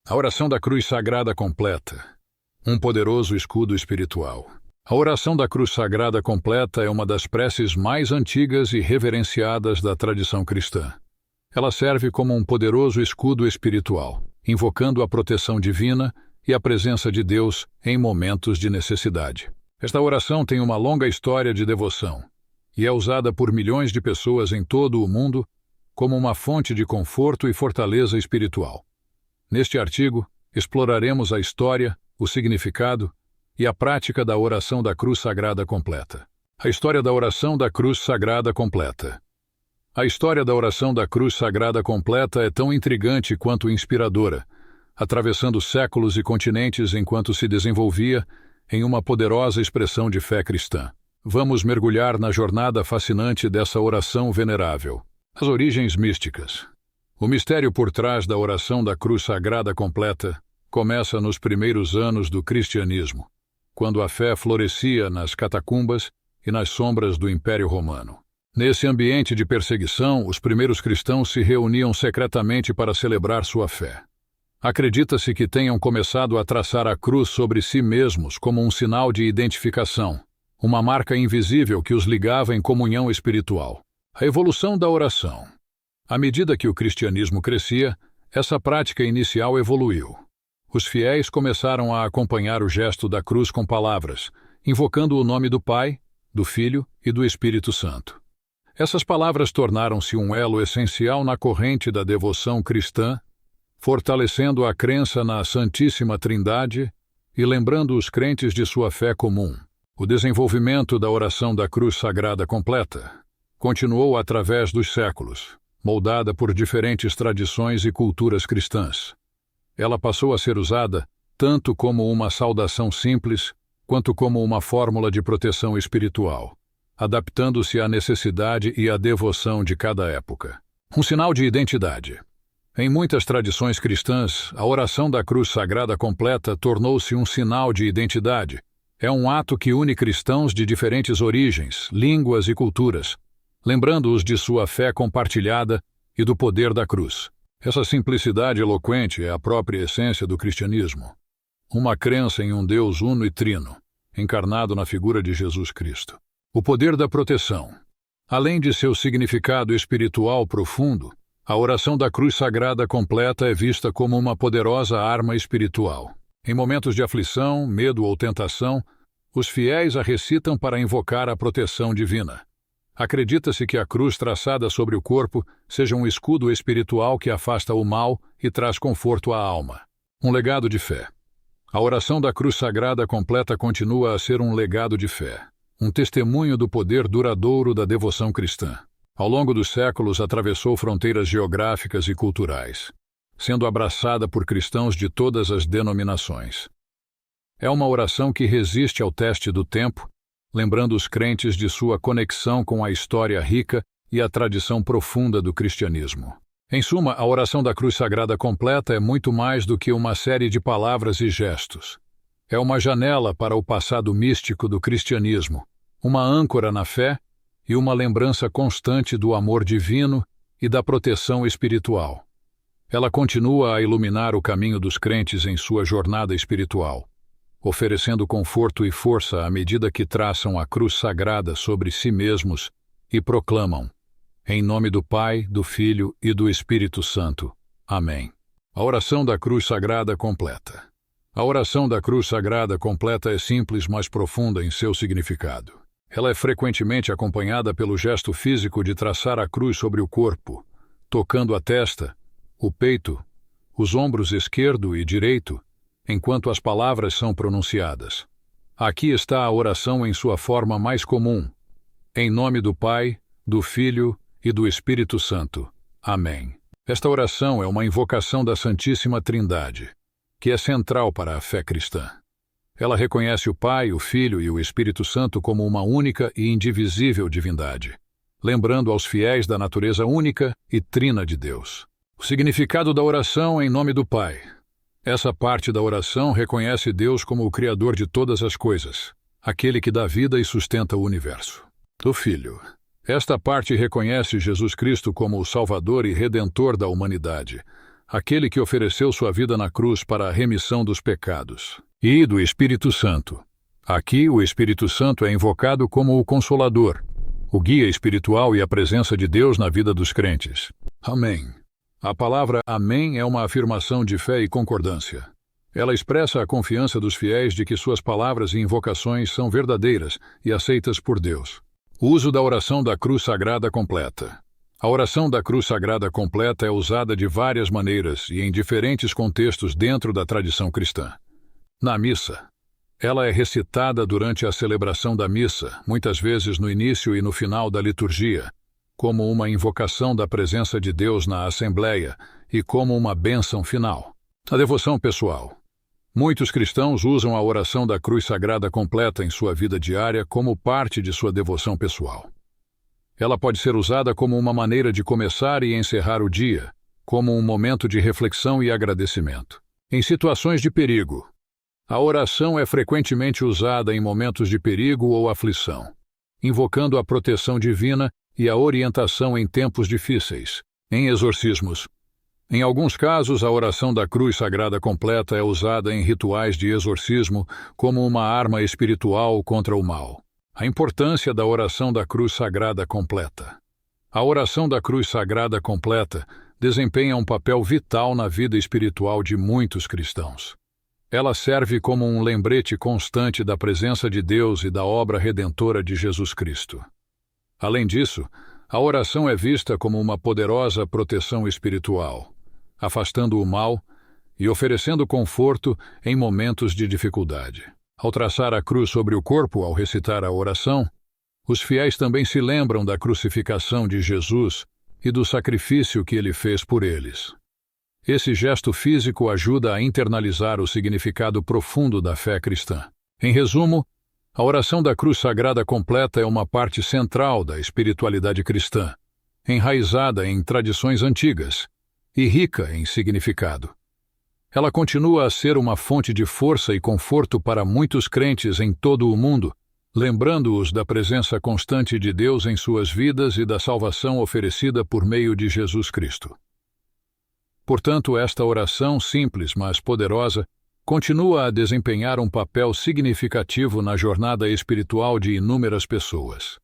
A oração da cruz sagrada completa. Um poderoso escudo espiritual. A oração da cruz sagrada completa é uma das preces mais antigas e reverenciadas da tradição cristã. Ela serve como um poderoso escudo espiritual, invocando a proteção divina e a presença de Deus em momentos de necessidade. Esta oração tem uma longa história de devoção e é usada por milhões de pessoas em todo o mundo como uma fonte de conforto e fortaleza espiritual. Neste artigo, exploraremos a história, o significado e a prática da oração da cruz sagrada completa. A história da oração da cruz sagrada completa. A história da oração da cruz sagrada completa é tão intrigante quanto inspiradora, atravessando séculos e continentes enquanto se desenvolvia em uma poderosa expressão de fé cristã. Vamos mergulhar na jornada fascinante dessa oração venerável. As origens místicas. O mistério por trás da oração da cruz sagrada completa começa nos primeiros anos do cristianismo, quando a fé florescia nas catacumbas e nas sombras do Império Romano. Nesse ambiente de perseguição, os primeiros cristãos se reuniam secretamente para celebrar sua fé. Acredita-se que tenham começado a traçar a cruz sobre si mesmos como um sinal de identificação, uma marca invisível que os ligava em comunhão espiritual. A evolução da oração. À medida que o cristianismo crescia, essa prática inicial evoluiu. Os fiéis começaram a acompanhar o gesto da cruz com palavras, invocando o nome do Pai, do Filho e do Espírito Santo. Essas palavras tornaram-se um elo essencial na corrente da devoção cristã, fortalecendo a crença na Santíssima Trindade e lembrando os crentes de sua fé comum. O desenvolvimento da oração da cruz sagrada completa continuou através dos séculos, moldada por diferentes tradições e culturas cristãs. Ela passou a ser usada tanto como uma saudação simples, quanto como uma fórmula de proteção espiritual, adaptando-se à necessidade e à devoção de cada época. Um sinal de identidade. Em muitas tradições cristãs, a oração da cruz sagrada completa tornou-se um sinal de identidade. É um ato que une cristãos de diferentes origens, línguas e culturas, lembrando-os de sua fé compartilhada e do poder da cruz. Essa simplicidade eloquente é a própria essência do cristianismo. Uma crença em um Deus uno e trino, encarnado na figura de Jesus Cristo. O poder da proteção. Além de seu significado espiritual profundo, a oração da cruz sagrada completa é vista como uma poderosa arma espiritual. Em momentos de aflição, medo ou tentação, os fiéis a recitam para invocar a proteção divina. Acredita-se que a cruz traçada sobre o corpo seja um escudo espiritual que afasta o mal e traz conforto à alma. Um legado de fé. A oração da cruz sagrada completa continua a ser um legado de fé, um testemunho do poder duradouro da devoção cristã. Ao longo dos séculos, atravessou fronteiras geográficas e culturais, sendo abraçada por cristãos de todas as denominações. É uma oração que resiste ao teste do tempo, lembrando os crentes de sua conexão com a história rica e a tradição profunda do cristianismo. Em suma, a oração da cruz sagrada completa é muito mais do que uma série de palavras e gestos. É uma janela para o passado místico do cristianismo, uma âncora na fé e uma lembrança constante do amor divino e da proteção espiritual. Ela continua a iluminar o caminho dos crentes em sua jornada espiritual, oferecendo conforto e força à medida que traçam a cruz sagrada sobre si mesmos e proclamam: em nome do Pai, do Filho e do Espírito Santo. Amém. A oração da cruz sagrada completa. A oração da cruz sagrada completa é simples, mas profunda em seu significado. Ela é frequentemente acompanhada pelo gesto físico de traçar a cruz sobre o corpo, tocando a testa, o peito, os ombros esquerdo e direito, enquanto as palavras são pronunciadas. Aqui está a oração em sua forma mais comum. Em nome do Pai, do Filho e do Espírito Santo. Amém. Esta oração é uma invocação da Santíssima Trindade, que é central para a fé cristã. Ela reconhece o Pai, o Filho e o Espírito Santo como uma única e indivisível divindade, lembrando aos fiéis da natureza única e trina de Deus. O significado da oração em nome do Pai. Essa parte da oração reconhece Deus como o Criador de todas as coisas, aquele que dá vida e sustenta o universo. Do Filho. Esta parte reconhece Jesus Cristo como o Salvador e Redentor da humanidade, aquele que ofereceu sua vida na cruz para a remissão dos pecados. E do Espírito Santo. Aqui, o Espírito Santo é invocado como o Consolador, o guia espiritual e a presença de Deus na vida dos crentes. Amém. A palavra Amém é uma afirmação de fé e concordância. Ela expressa a confiança dos fiéis de que suas palavras e invocações são verdadeiras e aceitas por Deus. O uso da oração da cruz sagrada completa. A oração da cruz sagrada completa é usada de várias maneiras e em diferentes contextos dentro da tradição cristã. Na missa. Ela é recitada durante a celebração da missa, muitas vezes no início e no final da liturgia, como uma invocação da presença de Deus na Assembleia e como uma bênção final. A devoção pessoal. Muitos cristãos usam a oração da cruz sagrada completa em sua vida diária como parte de sua devoção pessoal. Ela pode ser usada como uma maneira de começar e encerrar o dia, como um momento de reflexão e agradecimento. Em situações de perigo. A oração é frequentemente usada em momentos de perigo ou aflição, invocando a proteção divina e a orientação em tempos difíceis. Em exorcismos. Em alguns casos, a oração da cruz sagrada completa é usada em rituais de exorcismo como uma arma espiritual contra o mal. A importância da oração da cruz sagrada completa. A oração da cruz sagrada completa desempenha um papel vital na vida espiritual de muitos cristãos. Ela serve como um lembrete constante da presença de Deus e da obra redentora de Jesus Cristo. Além disso, a oração é vista como uma poderosa proteção espiritual, afastando o mal e oferecendo conforto em momentos de dificuldade. Ao traçar a cruz sobre o corpo ao recitar a oração, os fiéis também se lembram da crucificação de Jesus e do sacrifício que ele fez por eles. Esse gesto físico ajuda a internalizar o significado profundo da fé cristã. Em resumo, a oração da cruz sagrada completa é uma parte central da espiritualidade cristã, enraizada em tradições antigas e rica em significado. Ela continua a ser uma fonte de força e conforto para muitos crentes em todo o mundo, lembrando-os da presença constante de Deus em suas vidas e da salvação oferecida por meio de Jesus Cristo. Portanto, esta oração simples, mas poderosa, continua a desempenhar um papel significativo na jornada espiritual de inúmeras pessoas.